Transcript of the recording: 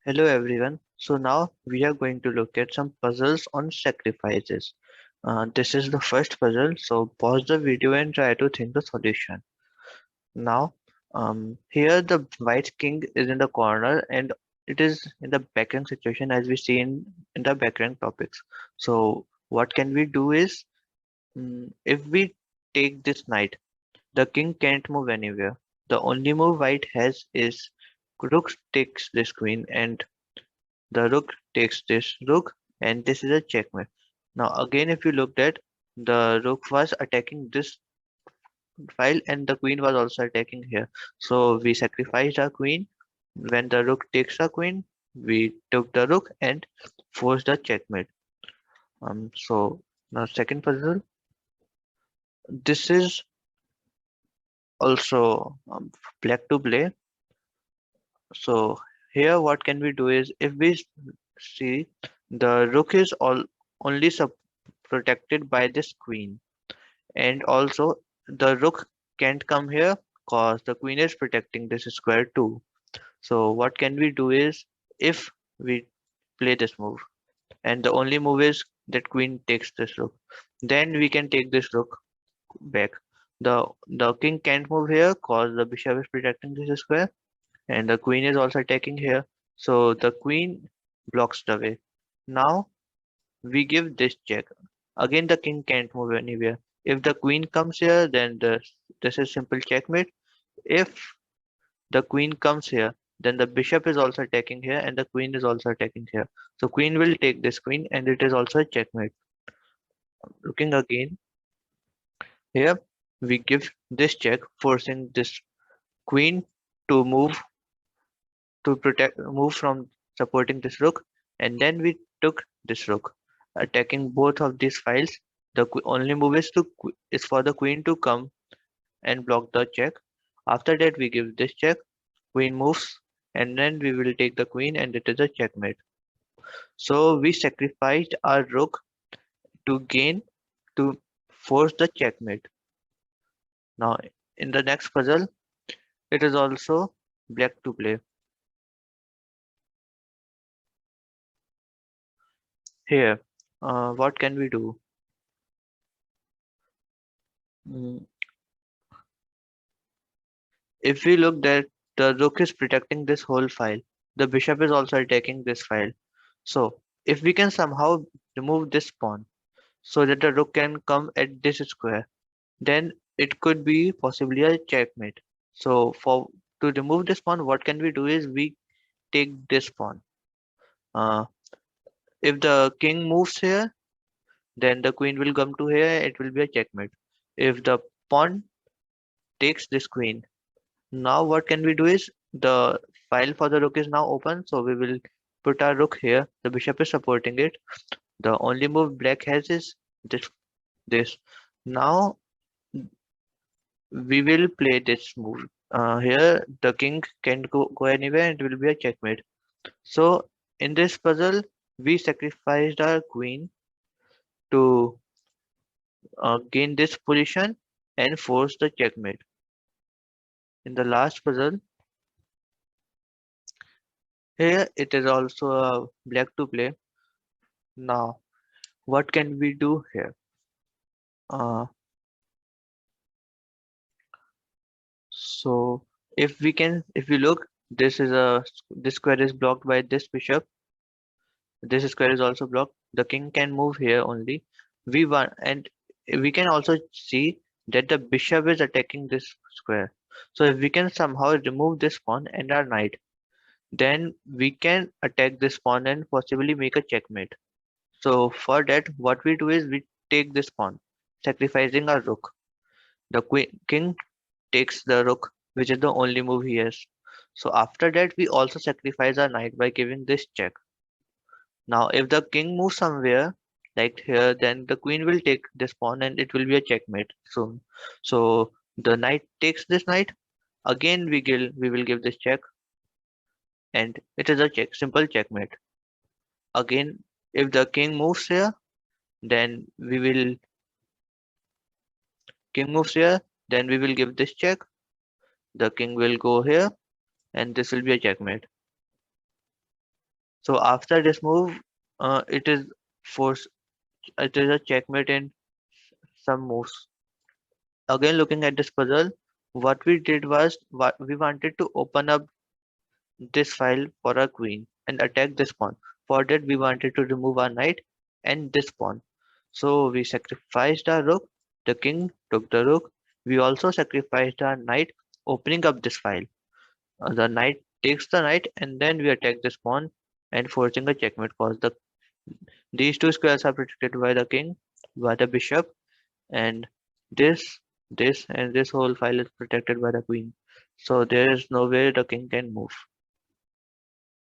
Hello everyone. So now we are going to look at some puzzles on sacrifices. This is the first puzzle, so pause the video and try to think the solution. Now, here the white king is in the corner and it is in the background situation as we see in the background topics. So what can we do is, if we take this knight, the king can't move anywhere. The only move white has is rook takes this queen and the rook takes this rook, and this is a checkmate. Now again, if you looked at, the rook was attacking this file and the queen was also attacking here. So we sacrificed our queen. When the rook takes a queen, we took the rook and forced the checkmate. So now second puzzle. This is also black to play. So here what can we do is, if we see, the rook is only protected by this queen, and also the rook can't come here cause the queen is protecting this square too. So what can we do is, if we play this move and the only move is that queen takes this rook, then we can take this rook back. The king can't move here cause the bishop is protecting this square and the queen is also attacking here, so the queen blocks the way. Now we give this check. Again, the king can't move anywhere. If the queen comes here, then this is simple checkmate. If the queen comes here, then the bishop is also attacking here and the queen is also attacking here. So queen will take this queen and it is also a checkmate. Looking again, here we give this check, forcing this queen to move from supporting this rook, and then we took this rook, attacking both of these files. The only move is for the queen to come and block the check. After that, we give this check, queen moves, and then we will take the queen, and it is a checkmate. So we sacrificed our rook to gain to force the checkmate. Now, in the next puzzle, it is also black to play. Here, what can we do? Mm, If we look that the rook is protecting this whole file, the bishop is also attacking this file. So if we can somehow remove this pawn so that the rook can come at this square, then it could be possibly a checkmate. So for to remove this pawn, what can we do is we take this pawn. Uh, if the king moves here, then the queen will come to here, it will be a checkmate. If the pawn takes this queen, now what can we do is, the file for the rook is now open, so we will put our rook here. The bishop is supporting it. The only move black has is this. This. Now we will play this move. Here the king can go anywhere and it will be a checkmate. So in this puzzle, we sacrificed our queen to gain this position and force the checkmate. In the last puzzle, here it is also a black to play. Now what can we do here? Uh, so if we look, this square is blocked by this bishop. This square is also blocked. The king can move here only. We want, and we can also see that the bishop is attacking this square. So if we can somehow remove this pawn and our knight, then we can attack this pawn and possibly make a checkmate. So for that, what we do is we take this pawn, sacrificing our rook. The king takes the rook, which is the only move he has. So after that, we also sacrifice our knight by giving this check. Now, if the king moves somewhere, like here, then the queen will take this pawn and it will be a checkmate soon. So the knight takes this knight. Again, we will give this check, and it is a simple checkmate. Again, if the king moves here, then we will give this check. The king will go here, and this will be a checkmate. So after this move, it is force. It is a checkmate in some moves. Again, looking at this puzzle, what we did was what we wanted to open up this file for our queen and attack this pawn. For that, we wanted to remove our knight and this pawn. So we sacrificed our rook. The king took the rook. We also sacrificed our knight, opening up this file. The knight takes the knight, and then we attack this pawn and forcing a checkmate. Cause these two squares are protected by the king, by the bishop, and this, this, and this whole file is protected by the queen. So there is no way the king can move.